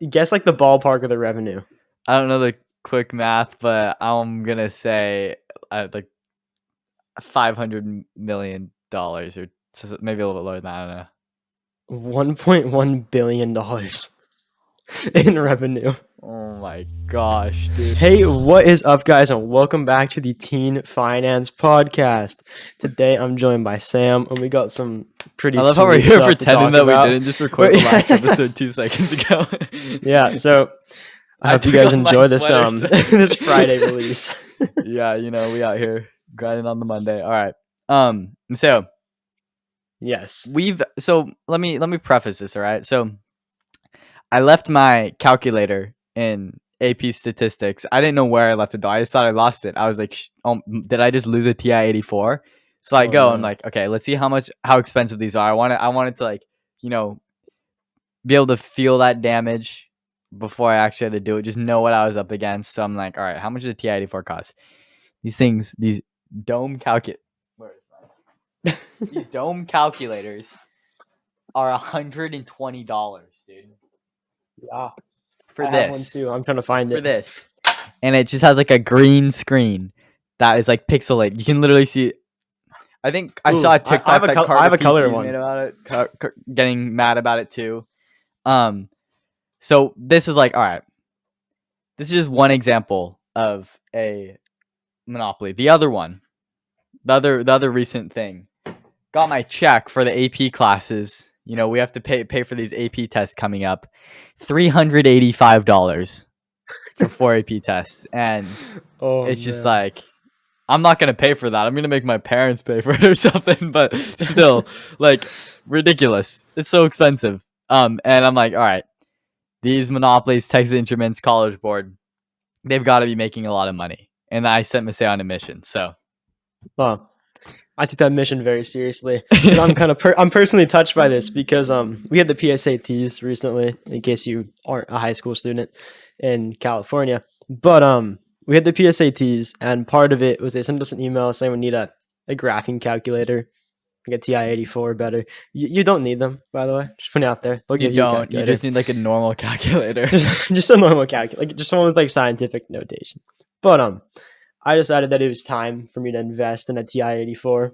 Guess like the ballpark of the revenue. I don't know the quick math, but I'm gonna say like $500 million or maybe a little bit lower than that. I don't know. $1.1 billion in revenue. Oh my gosh, dude. Hey, what is up, guys, and welcome back to the Teen Finance Podcast. Today, I'm joined by Sam, and we got some pretty I love how we're sweet here stuff to pretending talk that we about. didn't just record the last episode 2 seconds ago. Yeah, so I hope you took guys off my enjoy this sweater, so- this Friday release. Yeah, we out here grinding on the Monday. All right. So Yes. let me preface this, all right? So I left my calculator in AP statistics. I didn't know where I left it though. I just thought I lost it. I was like, did I just lose a TI-84? So I Oh, go, no. I'm like, okay, let's see how expensive these are. I wanted to like, be able to feel that damage before I actually had to do it. Just know what I was up against. So I'm like, all right, how much does a TI-84 cost? These dome calculators are $120, dude. Yeah. For I have one this. too. I'm trying to find For it. this. And it just has like a green screen that is like pixelated. You can literally see. I think I saw a TikTok I have a color one. made about it, getting mad about it too. So this is like, all right, this is just one example of a monopoly. The other one, the other recent thing, got my check for the AP classes. We have to pay for these AP tests coming up, $385 for 4 AP tests, and it's just like, I'm not gonna pay for that. I'm gonna make my parents pay for it or something. But still, like, ridiculous. It's so expensive. And I'm like, all right, these monopolies, Texas Instruments, College Board, they've got to be making a lot of money. And I sent Maseo on a mission. So, I took that mission very seriously. I'm kind of I'm personally touched by this because we had the PSATs recently. In case you aren't a high school student in California, but we had the PSATs, and part of it was they sent us an email saying we need a graphing calculator, like a TI-84 better. You don't need them, by the way. Just putting it out there. They'll you give you a don't. You calculator. just need like a normal calculator. just a normal calculator, like just someone with like scientific notation. But I decided that it was time for me to invest in a TI-84.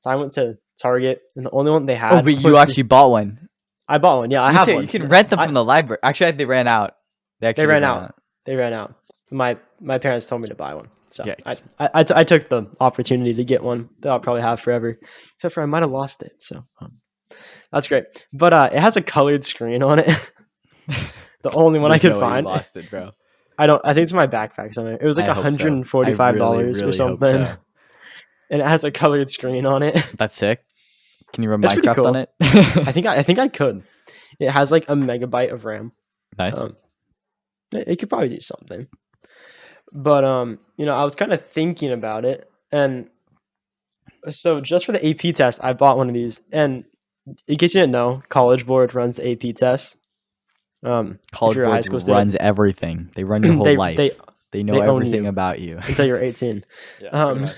So I went to Target, and the only one they had. Oh, but you actually bought one. I bought one. Yeah, I have one. You can rent them from the library. Actually, they ran out. They ran out. They ran out. My parents told me to buy one, so Yikes. I took the opportunity to get one that I'll probably have forever. Except for I might have lost it. So that's great. But it has a colored screen on it. The only one I could find. You lost it, bro. I think it's in my backpack somewhere. It was like $145 or something. So. And it has a colored screen on it. That's sick. Can you run Minecraft cool. on it? I think I could. It has like a megabyte of RAM. Nice. It could probably do something. But I was kind of thinking about it, and so just for the AP test, I bought one of these. And in case you didn't know, College Board runs the AP tests. College Board runs everything. They run your whole life. They know everything about you until you're 18. Yeah,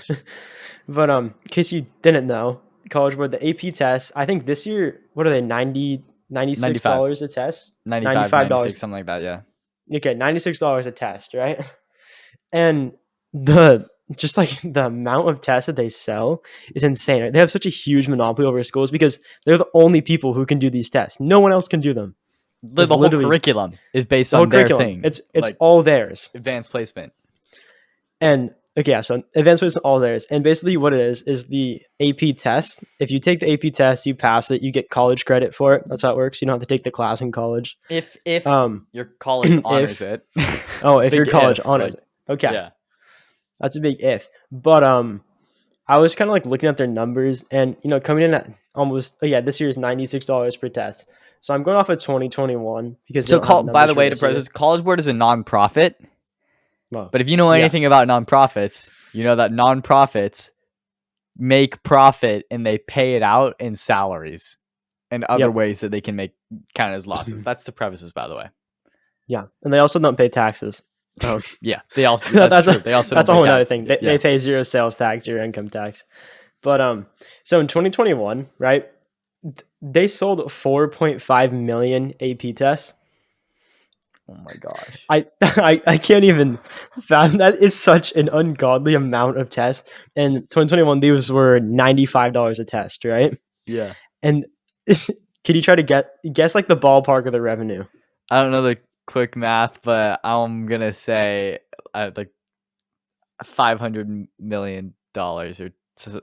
but in case you didn't know, College Board, the AP tests, I think this year, what are they, $96 a test? $95, something like that, yeah. Okay, $96 a test, right? And the amount of tests that they sell is insane. They have such a huge monopoly over schools because they're the only people who can do these tests. No one else can do them. The whole curriculum is based on their thing. It's like all theirs. Advanced placement. And okay, yeah, so advanced placement all theirs. And basically what it is the AP test. If you take the AP test, you pass it, you get college credit for it. That's how it works. You don't have to take the class in college. If your college honors it. Oh, if your college honors it. Okay. Yeah. That's a big if. But I was kind of like looking at their numbers, and coming in at almost this year is $96 per test. So I'm going off of 2021 because by the way, to preface, College Board is a nonprofit. Well, but if you know anything about nonprofits, you know that nonprofits make profit and they pay it out in salaries and other ways that they can make count as losses. That's the premises, by the way. Yeah, and they also don't pay taxes. Yeah, they also that's a whole other thing. They pay zero sales tax, zero income tax. But so in 2021, right, they sold 4.5 million AP tests. Oh my gosh. I can't even fathom that is such an ungodly amount of tests. In 2021, these were $95 a test, right? Yeah. And can you try to guess like the ballpark of the revenue? I don't know the quick math, but I'm gonna say like $500 million or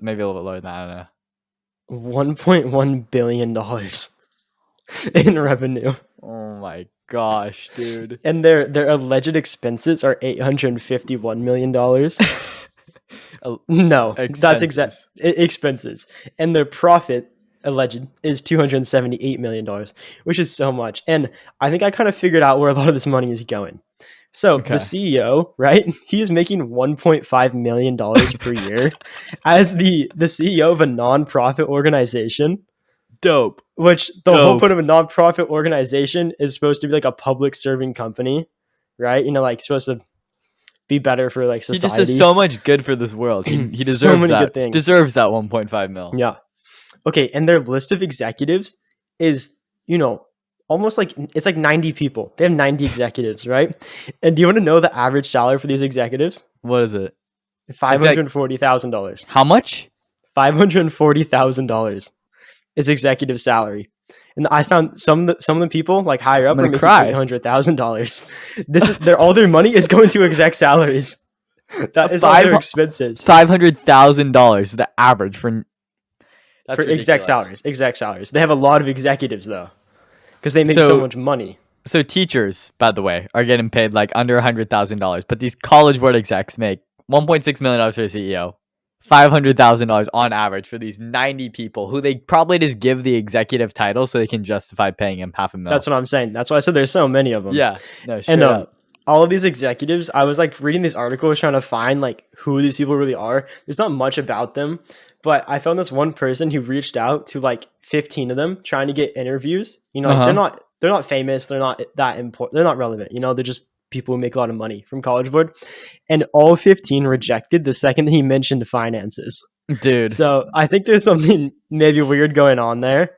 maybe a little bit lower than that. I don't know. $1.1 billion in revenue. Oh my gosh, dude. And their alleged expenses are $851 million. No, that's exact Expenses. expenses. And their profit alleged is $278 million, which is so much. And I think I kind of figured out where a lot of this money is going. So the Okay. CEO, right? He is making $1.5 million per year as the CEO of a nonprofit organization. Dope. Which the whole Dope. point of a nonprofit organization is supposed to be like a public serving company, right? You know, like supposed to be better for like He just does society. so much good for this world. He So deserves many that. good things. Deserves that 1.5 mil. Yeah. Okay, and their list of executives is, almost like it's like 90 people. They have 90 executives, right? And do you want to know the average salary for these executives? What is it? $540,000. How much? $540,000 is executive salary. And I found some of the people like higher I'm up are gonna making cry. $800,000. This is all their money is going to exec salaries. That is all their expenses $500,000 the average for. That's for exec ridiculous. salaries. Exec salaries. They have a lot of executives though, because they make so much money. So teachers, by the way, are getting paid like under $100,000, but these college board execs make $1.6 million for a CEO, $500,000 on average for these 90 people who they probably just give the executive title so they can justify paying him $500,000. That's what I'm saying. That's why I said there's so many of them. Yeah, no, straight and up. all of these executives, I was like reading these articles trying to find like who these people really are. There's not much about them, but I found this one person who reached out to like 15 of them trying to get interviews. Like they're not famous, they're not that important, they're not relevant. They're just people who make a lot of money from College Board, and all 15 rejected the second he mentioned finances. Dude. So I think there's something maybe weird going on there,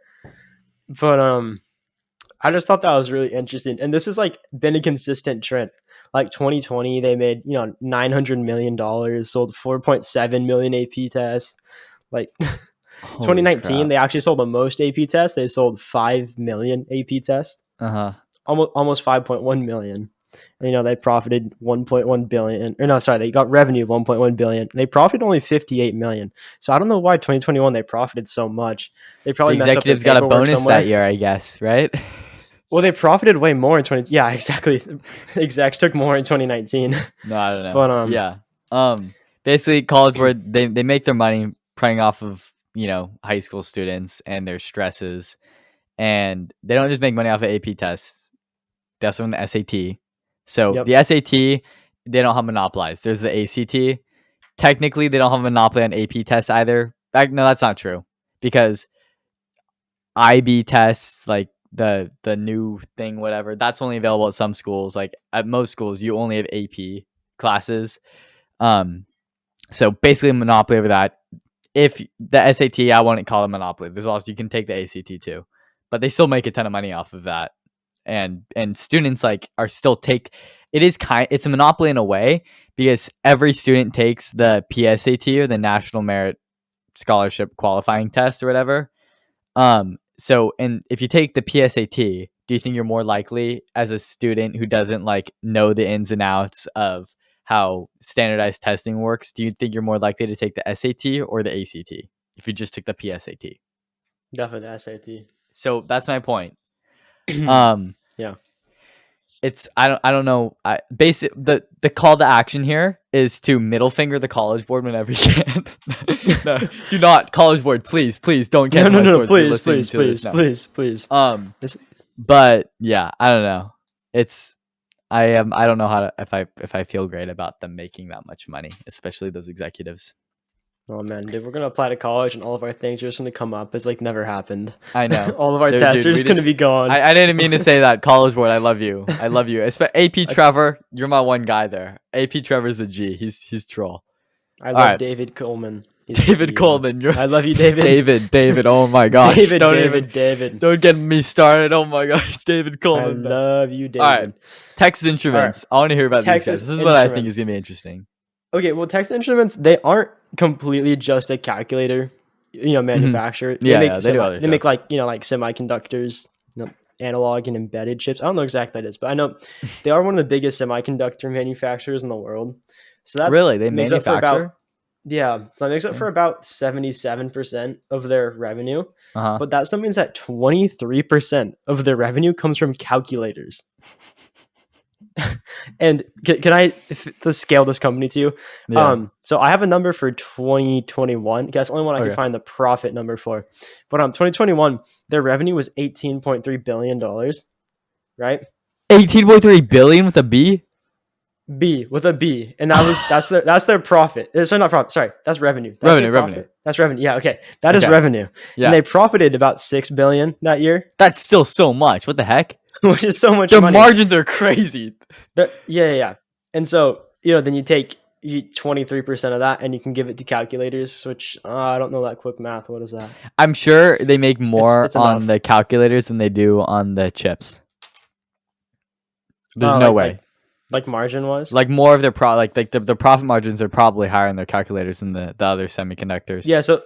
but I just thought that was really interesting. And this has like been a consistent trend. Like 2020, they made, $900 million, sold 4.7 million AP tests. Like 2019, they actually sold the most AP tests. They sold 5 million AP tests. Almost 5.1 million. And, they profited 1.1 billion. Or no, sorry, they got revenue of 1.1 billion. They profited only 58 million. So I don't know why 2021 they profited so much. They probably the executives got a bonus somewhere that year, I guess, right? Well, they profited way more in 20. Yeah, exactly. Execs took more in 2019. No, I don't know. But basically, College Board they make their money playing off of high school students and their stresses, and they don't just make money off of AP tests. They also win the SAT. So the SAT they don't have monopolized. There's the ACT. Technically, they don't have a monopoly on AP tests either. No, that's not true because IB tests like the new thing, whatever, that's only available at some schools. Like at most schools, you only have AP classes. So basically a monopoly over that. If the SAT, I wouldn't call it a monopoly. There's also, you can take the ACT too, but they still make a ton of money off of that. And students like are still it's a monopoly in a way because every student takes the PSAT or the National Merit Scholarship Qualifying Test or whatever. So, and if you take the PSAT, do you think you're more likely as a student who doesn't like know the ins and outs of how standardized testing works? Do you think you're more likely to take the SAT or the ACT if you just took the PSAT? Definitely the SAT. So that's my point. Yeah. It's I don't know. The call to action here is to middle finger the College Board whenever you can. No, do not College Board, please don't cancel my scores. Please. But yeah, I don't know. I don't know how to if I feel great about them making that much money, especially those executives. Oh man, dude, we're gonna apply to college and all of our things are just gonna come up as like never happened. I know. All of our tests are just gonna be gone. I didn't mean to say that. College Board, I love you. AP Trevor, you're my one guy there. AP Trevor's a G. He's troll. I love David Coleman. He's the David CEO. Coleman. I love you, David. David. Oh my gosh. David. Don't get me started. Oh my gosh, David I Coleman. love you, David. All right, Texas Instruments. I want to hear about these guys. This is what I think is gonna be interesting. Okay, well, Texas Instruments, they aren't completely just a calculator, manufacturer. They do other they make stuff. like semiconductors, analog and embedded chips. I don't know exactly what that is, but I know they are one of the biggest semiconductor manufacturers in the world. So that's Really, they makes up for manufacture. so that makes up for about 77% of their revenue. Uh-huh. But that still means that 23% of their revenue comes from calculators. And can I to scale this company to you? Yeah. So I have a number for 2021. That's the only one I Okay. can find the profit number for. But 2021, their revenue was $18.3 billion, right? 18.3 billion with a B? B with a B. And that's their profit. Sorry, not profit. Sorry, that's revenue. That's revenue. That's revenue. Yeah, okay. That is revenue. Yeah. And they profited about $6 billion that year. That's still so much. What the heck? Which is so much Their money. margins are crazy. Yeah. And so, then you take 23% of that and you can give it to calculators, which I don't know that quick math. What is that? I'm sure they make more it's on enough. the calculators than they do on the chips. There's no way. Like margin wise? Like more of their the profit margins are probably higher in their calculators than the other semiconductors. Yeah, so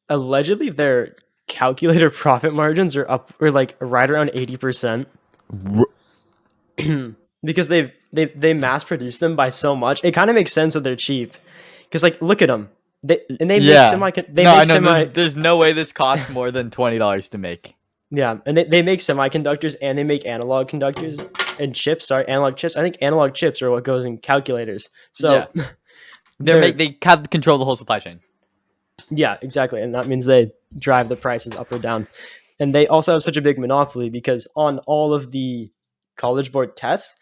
allegedly their calculator profit margins are like right around 80%. Because they mass produce them by so much. It kind of makes sense that they're cheap. Because like look at them. There's no way this costs more than $20 to make. Yeah, and they make semiconductors and they make analog conductors and chips. Sorry, analog chips. I think analog chips are what goes in calculators. So they have control of the whole supply chain. Yeah, exactly, and that means they drive the prices up or down. And they also have such a big monopoly because on all of the College Board tests,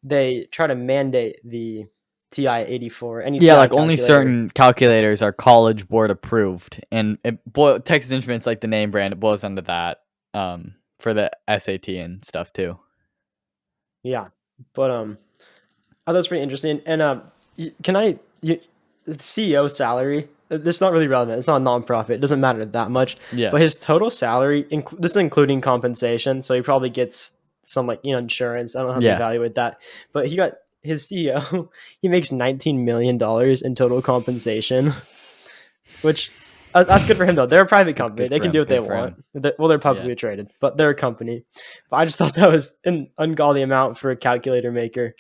they try to mandate the TI-84. Like only certain calculators are College Board approved, and Texas Instruments, like the name brand, it boils under that for the SAT and stuff too. Yeah, but I thought was pretty interesting. And the CEO salary? This is not really relevant. It's not a nonprofit. It doesn't matter that much. Yeah. But his total salary, this is including compensation, so he probably gets some insurance. I don't know how to evaluate that, but he got his CEO. He makes $19 million in total compensation, which that's good for him though. They're a private company. They can do what they want. They're publicly traded, but they're a company. But I just thought that was an ungodly amount for a calculator maker.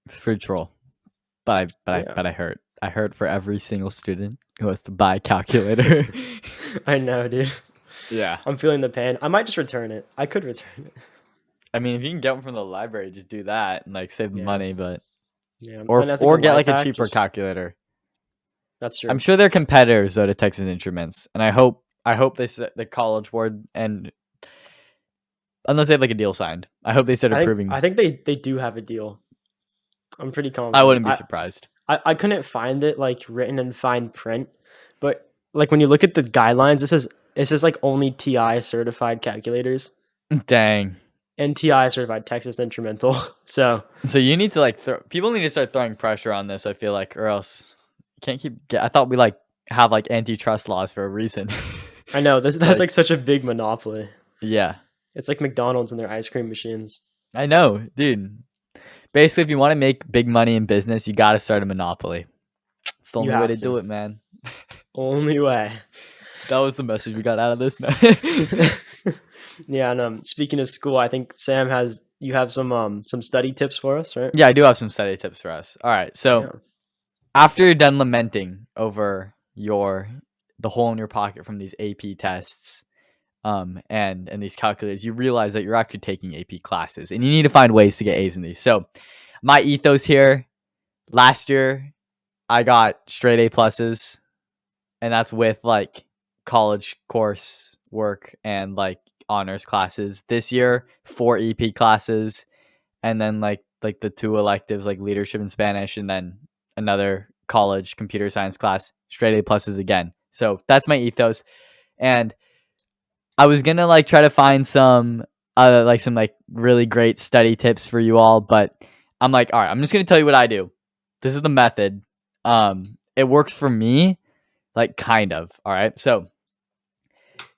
It's pretty troll. But I heard for every single student who has to buy a calculator. I know, dude. Yeah. I'm feeling the pain. I might just return it. I could return it. I mean, if you can get one from the library, just do that and save the money, but or get a cheaper calculator. That's true. I'm sure they're competitors though to Texas Instruments, and I hope the College Board, and unless they have a deal signed, I hope they start approving. I think they do have a deal. I'm pretty confident. I wouldn't be surprised. I couldn't find it written in fine print, but when you look at the guidelines, it says only TI certified calculators. Dang. And TI certified Texas Instrumental. So you need to people need to start throwing pressure on this. I feel or else you can't keep. I thought we have antitrust laws for a reason. I know that's such a big monopoly. Yeah, it's like McDonald's and their ice cream machines. I know, dude. Basically, if you want to make big money in business, you got to start a monopoly. It's the only way to do it, man. Only way. That was the message we got out of this. Yeah, and speaking of school, I think Sam you have some study tips for us, right? Yeah, I do have some study tips for us. All right, so after you're done lamenting over the hole in your pocket from these AP tests, and these calculators, you realize that you're actually taking AP classes, and you need to find ways to get A's in these. So, my ethos here, last year, I got straight A pluses, and that's with college course work and honors classes. This year, 4 EP classes, and then the 2 electives leadership and Spanish, and then another college computer science class, straight A pluses again. So that's my ethos. And I was gonna try to find some really great study tips for you all, but I'm all right, I'm just gonna tell you what I do. This is the method. It works for me. like kind of. All right. So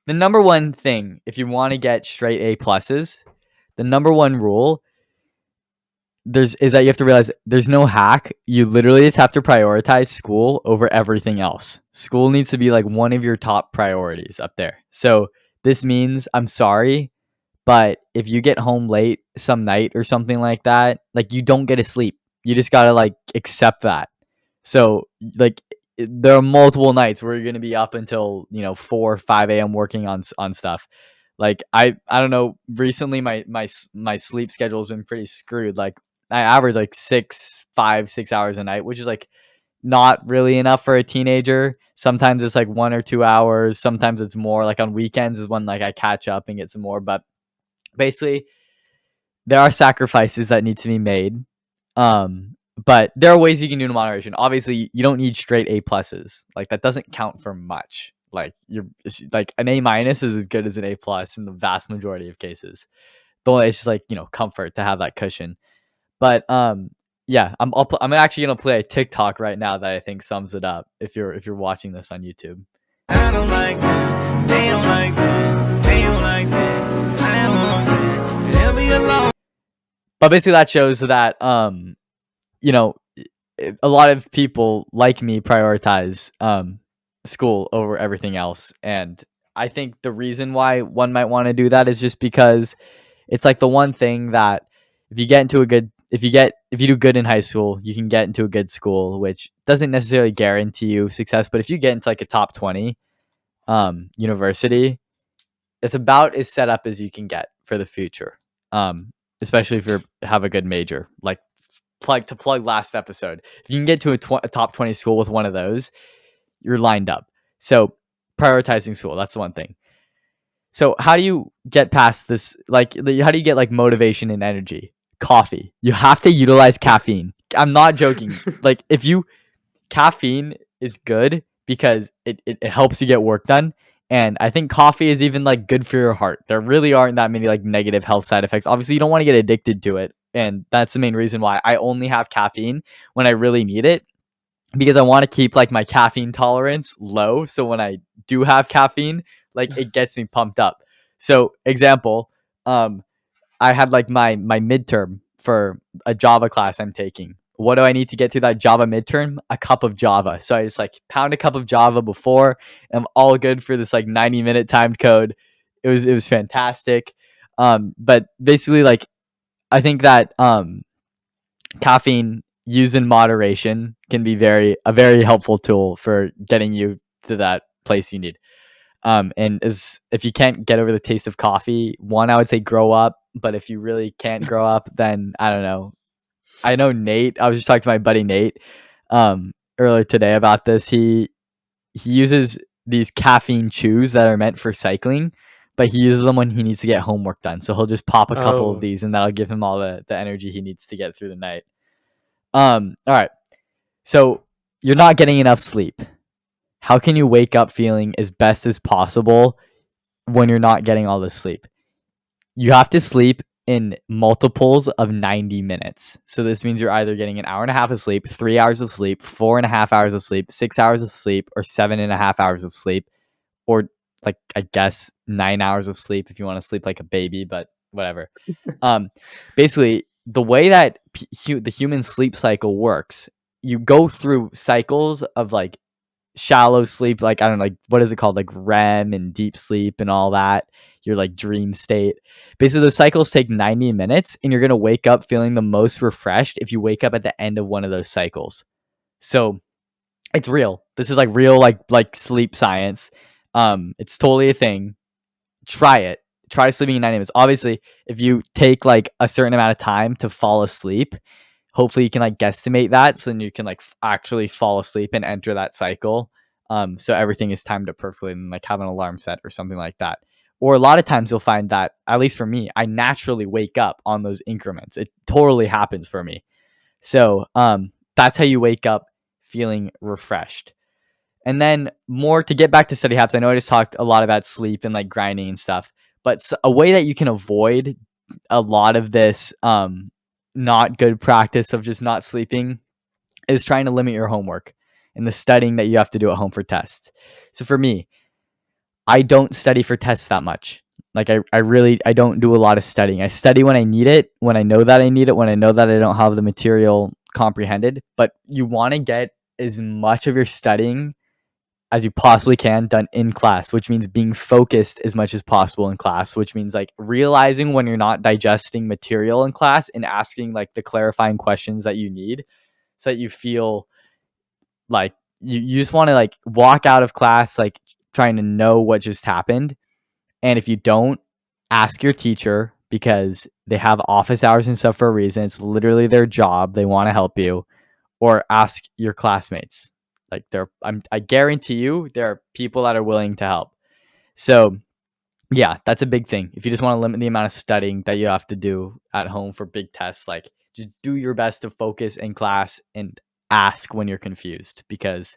the number one thing, if you want to get straight A pluses, the number one rule is that you have to realize there's no hack. You literally just have to prioritize school over everything else. School needs to be like one of your top priorities up there. So this means, I'm sorry, but if you get home late some night or something like that, like you don't get to sleep. You just gotta like accept that. So like there are multiple nights where you're gonna be up until 4 or 5 a.m. working on stuff. Like I don't know. Recently, my sleep schedule has been pretty screwed. Like I average like 6 hours a night, which is like not really enough for a teenager. Sometimes it's like 1 or 2 hours. Sometimes it's more. Like on weekends is when like I catch up and get some more. But basically, there are sacrifices that need to be made. But there are ways you can do in moderation. Obviously, you don't need straight A pluses. Like that doesn't count for much. Like you're like an A minus is as good as an A plus in the vast majority of cases. Though it's just like comfort to have that cushion. But yeah, I'm actually gonna play a TikTok right now that I think sums it up. If you're watching this on YouTube. I don't like that. They don't like that. They don't like that. I don't want that. Leave me alone. But basically, that shows that you know, a lot of people like me prioritize school over everything else, and I think the reason why one might want to do that is just because it's like the one thing that if you get into a good if you do good in high school, you can get into a good school, which doesn't necessarily guarantee you success, but if you get into like a top 20 university, it's about as set up as you can get for the future. Especially if you have a good major. Like plug last episode. If you can get to a top 20 school with one of those, you're lined up. So prioritizing school, that's the one thing. So how do you get past this? Like, how do you get like motivation and energy? Coffee. You have to utilize caffeine. I'm not joking. Like caffeine is good because it helps you get work done. And I think coffee is even like good for your heart. There really aren't that many like negative health side effects. Obviously, you don't want to get addicted to it. And that's the main reason why I only have caffeine when I really need it, because I want to keep like my caffeine tolerance low. So when I do have caffeine, like it gets me pumped up. So example, I had like my midterm for a Java class I'm taking. What do I need to get through that Java midterm? A cup of Java. So I just like pound a cup of Java before. I'm all good for this like 90-minute timed code. It was fantastic. But basically like I think that caffeine used in moderation can be a very helpful tool for getting you to that place you need. And if you can't get over the taste of coffee, one, I would say grow up. But if you really can't grow up, then I don't know. I know Nate. I was just talking to my buddy Nate earlier today about this. He uses these caffeine chews that are meant for cycling, but he uses them when he needs to get homework done. So he'll just pop a couple of these, and that'll give him all the energy he needs to get through the night. All right. So you're not getting enough sleep. How can you wake up feeling as best as possible when you're not getting all this sleep? You have to sleep in multiples of 90 minutes. So this means you're either getting an hour and a half of sleep, 3 hours of sleep, 4.5 hours of sleep, 6 hours of sleep, or 7.5 hours of sleep, or like I guess 9 hours of sleep if you want to sleep like a baby, but whatever. Basically, the way that the human sleep cycle works, you go through cycles of like shallow sleep, like I don't know, like what is it called, like REM and deep sleep and all that, your like dream state. Basically those cycles take 90 minutes and you're going to wake up feeling the most refreshed if you wake up at the end of one of those cycles. So it's real. This is like real like sleep science. It's totally a thing. Try it. Try sleeping in 90 minutes. Obviously, if you take like a certain amount of time to fall asleep, hopefully you can like guesstimate that so then you can like actually fall asleep and enter that cycle. So everything is timed up perfectly and like have an alarm set or something like that. Or a lot of times you'll find that, at least for me, I naturally wake up on those increments. It totally happens for me. So that's how you wake up feeling refreshed. And then more to get back to study habits. I know I just talked a lot about sleep and like grinding and stuff, but a way that you can avoid a lot of this not good practice of just not sleeping is trying to limit your homework. and the studying that you have to do at home for tests. So for me, I don't study for tests that much. Like I don't do a lot of studying. I study when I need it, when I know that I need it, when I know that I don't have the material comprehended. But you want to get as much of your studying as you possibly can done in class, which means being focused as much as possible in class, which means like realizing when you're not digesting material in class and asking like the clarifying questions that you need so that you feel like you just want to like walk out of class like trying to know what just happened. And if you don't, ask your teacher because they have office hours and stuff for a reason. It's literally their job. They want to help you. Or ask your classmates. Like I guarantee you there are people that are willing to help. So yeah, that's a big thing. If you just want to limit the amount of studying that you have to do at home for big tests, like just do your best to focus in class and ask when you're confused, because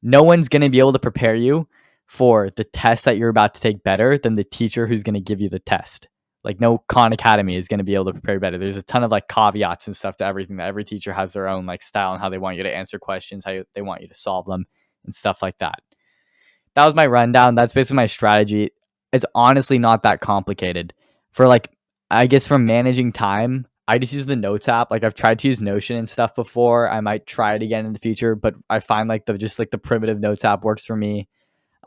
no one's going to be able to prepare you for the test that you're about to take better than the teacher who's going to give you the test. Like no Khan Academy is going to be able to prepare you better. There's a ton of like caveats and stuff to everything, that every teacher has their own like style and how they want you to answer questions, how they want you to solve them and stuff like that. That was my rundown. That's basically my strategy. It's honestly not that complicated. For like, I guess from managing time, I just use the Notes app. Like I've tried to use Notion and stuff before. I might try it again in the future, but I find like the primitive Notes app works for me.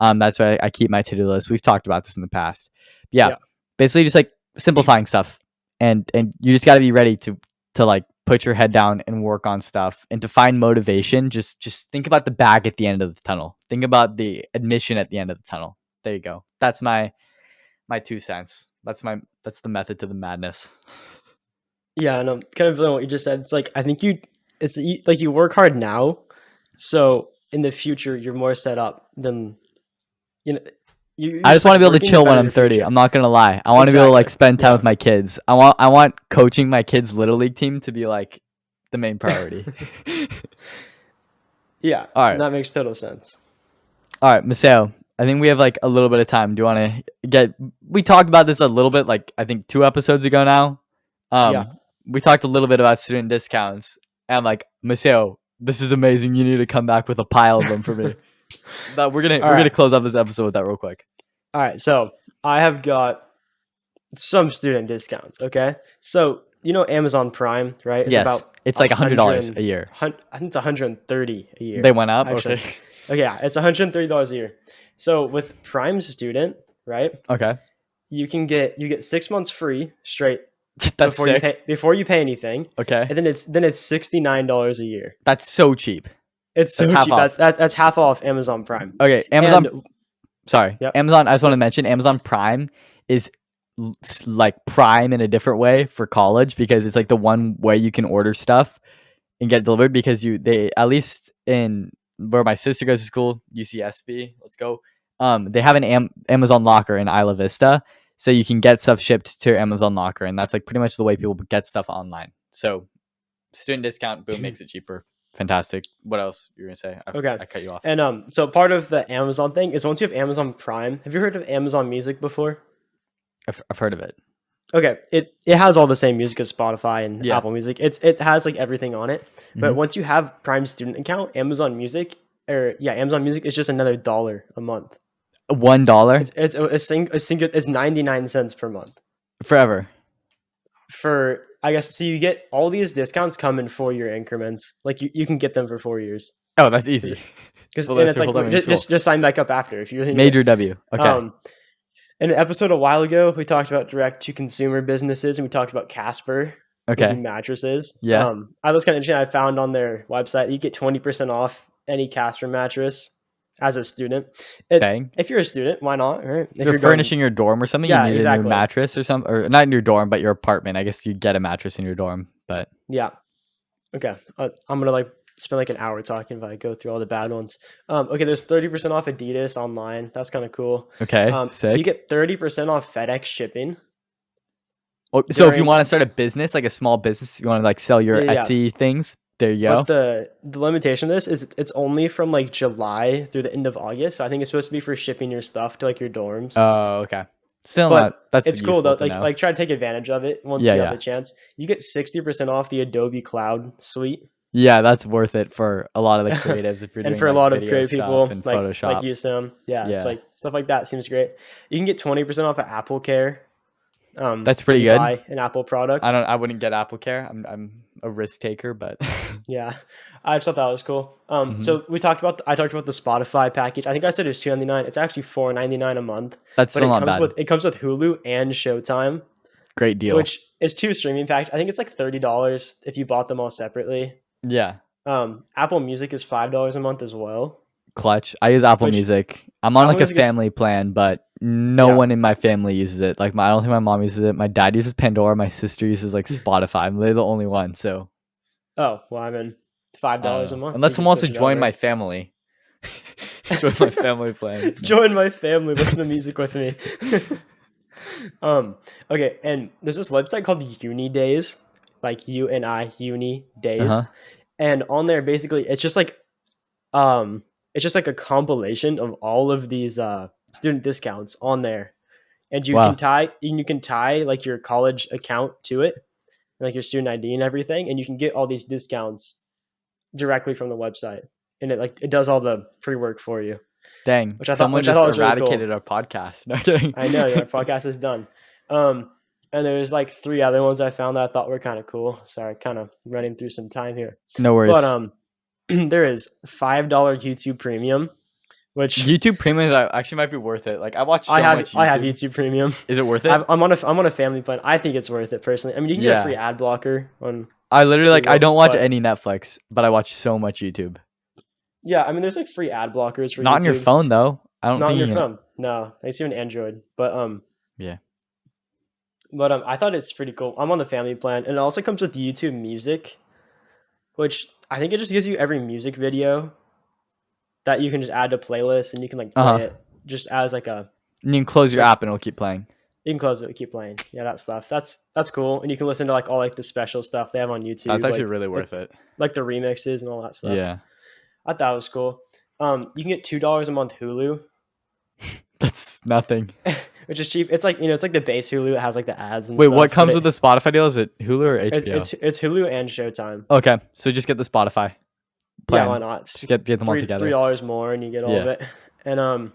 That's why I keep my to-do list. We've talked about this in the past. Yeah. Basically just like simplifying stuff, and you just got to be ready to like put your head down and work on stuff, and to find motivation. Just think about the bag at the end of the tunnel. Think about the admission at the end of the tunnel. There you go. That's my 2 cents. That's the method to the madness. Yeah, and kind of what you just said. It's like I think like you work hard now, so in the future you're more set up than you know. I just want to be able to chill when I'm 30. I'm not gonna lie. I want to be able to like spend time with my kids. I want coaching my kids' little league team to be like the main priority. Yeah. All right. That makes total sense. All right, Maseo, I think we have like a little bit of time. Do you want to we talked about this a little bit, like I think 2 episodes ago now. Yeah. We talked a little bit about student discounts, and like, Maseo, this is amazing. You need to come back with a pile of them for me. But we're gonna close off this episode with that real quick. All right, so I have got some student discounts. Okay, so you know Amazon Prime, right? Yes, it's like $100 a year. I think it's $130 a year. They went up, actually. Okay, yeah, it's $130 a year. So with Prime Student, right? Okay, you get 6 months free straight. That's before you pay anything. Okay, and then it's $69 a year. That's so cheap. It's so cheap. That's half off Amazon Prime. Okay, Amazon. Amazon. I just want to mention Amazon Prime is like Prime in a different way for college, because it's like the one way you can order stuff and get delivered, because they at least in where my sister goes to school, UCSB. Let's go. They have an Amazon locker in Isla Vista. So you can get stuff shipped to your Amazon locker, and that's like pretty much the way people get stuff online. So student discount, boom, makes it cheaper. Fantastic. What else you were gonna say? I cut you off. And so part of the Amazon thing is once you have Amazon Prime, have you heard of Amazon Music before? I've heard of it. Okay, it has all the same music as Spotify and Apple Music. It has like everything on it. But once you have Prime student account, Amazon Music is just another $1 a month. $1? It's 99 cents per month. Forever. For I guess so you get all these discounts come in 4-year increments. Like you can get them for 4 years. Oh, that's easy. Because it's like just sign back up after if you really major W. Okay. In an episode a while ago, we talked about direct to consumer businesses, and we talked about Casper. Okay. Mattresses. Yeah. I was kind of interesting. I found on their website you get 20% off any Casper mattress as a student. If you're a student, why not? Right? If you're furnishing your dorm or something, you need a new mattress or something, or not in your dorm, but your apartment. I guess you get a mattress in your dorm, but yeah. Okay. I'm gonna like spend like an hour talking if I go through all the bad ones. Okay, there's 30% off Adidas online. That's kind of cool. Okay, sick. You get 30% off FedEx shipping. Oh, so if you want to start a business, like a small business, you want to like sell your Etsy things, there you go. But the limitation of this is it's only from like July through the end of August. So I think it's supposed to be for shipping your stuff to like your dorms. Oh, okay. Still, it's cool though. Like try to take advantage of it once you have the chance. You get 60% off the Adobe Cloud suite. Yeah, that's worth it for a lot of the creatives if you're And doing for a like lot of video creative stuff people and like Photoshop. you, Sam. Yeah, it's Yeah, like stuff like that seems great. You can get 20% off of Apple Care. that's When pretty you good. buy an Apple product. I wouldn't get Apple Care. I'm a risk taker, but Yeah, I just thought that was cool. Mhm. So I talked about the Spotify package. I think I said it was $2.99. It's actually $4.99 a month, That's but still not bad. it comes with Hulu and Showtime, Great deal. which is two streaming packages. I think it's like $30 if you bought them all separately. Yeah, Apple Music is $5 a month as well, clutch. I use Apple which Music. I'm on Apple like a Music is family plan, but no yeah. one in my family uses it. Like I don't think my mom uses it. My dad uses Pandora. My sister uses like Spotify. They're the only one. So Oh well, I mean five I don't dollars a know. month. Unless You someone could wants to switch it join my over. family. Join my family plan. Join my family. Listen to music with me. um. Okay, and there's this website called Uni Days, like Uni Uh Days, huh. and on there basically um it's just like a compilation of all of these student discounts on there, and Wow. you can tie like your college account to it, like your student ID and everything, and you can get all these discounts directly from the website, and it does all the pre work for you, Dang. Someone which I just thought was really cool. eradicated our podcast. No kidding. I know our podcast is done. Um, and there's like three other ones I found that I thought were kind of cool. Sorry, kind of running through some time here, No but worries. there is $5 YouTube Premium, which YouTube Premium actually might be worth it. Like I watch so much I have YouTube. YouTube Premium. Is it worth it? I'm on a family plan. I think it's worth it personally. I mean, you can get a free Yeah. ad blocker on I literally like I Google, don't watch but any Netflix, but I watch so much YouTube. yeah, I mean, there's like free ad blockers for Not on your YouTube. phone though. I don't Not on think your you can. phone. No, I see an Android, but Yeah. I thought it's pretty cool. I'm on the family plan, and it also comes with YouTube Music, which I think it just gives you every music video that you can just add to playlists, and you can like Uh play huh. it just as like a And you can close just your like app and it'll keep playing. you can close it, keep playing. Yeah, that stuff. That's cool, and you can listen to like all like the special stuff they have on That's YouTube, actually really worth it. like the remixes and all that stuff. Yeah. I thought it was cool. You can get $2 a month Hulu, That's nothing. which is cheap. It's like it's like the base Hulu. It has like the ads and Wait, what stuff, but comes with the Spotify deal? Is it Hulu or HBO? it's Hulu and Showtime. Okay, so just get the Spotify Yeah, why plan. not? Just It's get them all three together. dollars more and you get all of Yeah. it. And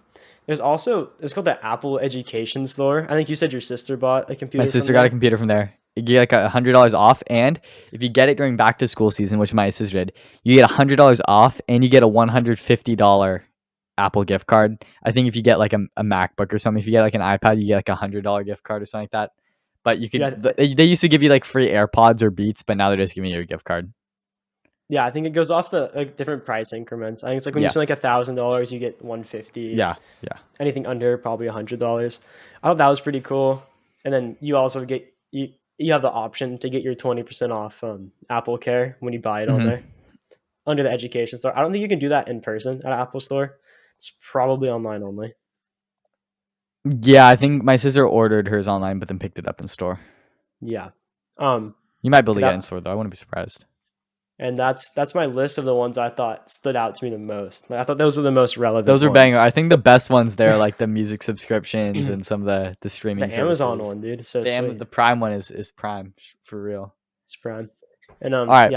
it's called the Apple Education Store. I think you said your sister bought a My computer from sister got a there. computer from there. You get like $100 off, and if you get it during back to school season, which my sister did, you get $100 off, and you get a $150 Apple gift card. I think if you get like a MacBook or something, if you get like an iPad, you get like $100 gift card or something like that. But you Yeah, could they used to give you like free AirPods or Beats, but now they're just giving you a gift card. yeah. I think it goes off the like different price increments. I think it's like when you Yeah, spend like $1,000, you get 150. yeah, yeah. Anything under probably $100. I thought that was pretty cool. And then you also get you have the option to get your 20% off Apple Care when you buy it on Hmm. there under the education store. I don't think you can do that in person at Apple Store. It's probably online only. Yeah, I think my sister ordered hers online, but then picked it up in store. Yeah. Um, You might be able to get it in that store though. I wouldn't be surprised. and that's my list of the ones I thought stood out to me the most. Like, I thought those are the most relevant Those are banger. ones. I think the best ones there are like the music subscriptions and some of the streaming The Amazon services. one, dude, is so The sweet. Prime one is prime for real. It's prime. And All right,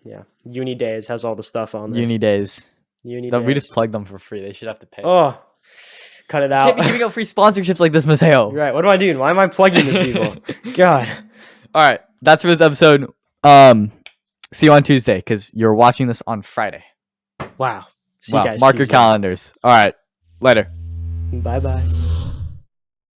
yeah, Uni Days has all the stuff on there. Uni Days. Uni We just Days. plug them for free. They should have to pay us. Oh, cut it You can't out. be giving out free sponsorships like this, You're Maseo. right. What am I doing? Why am I plugging these people? God. All right, that's for this episode. See you on Tuesday because you're watching this on Friday. Wow. See you Wow, guys mark your Tuesday. calendars. All right, later. Bye bye.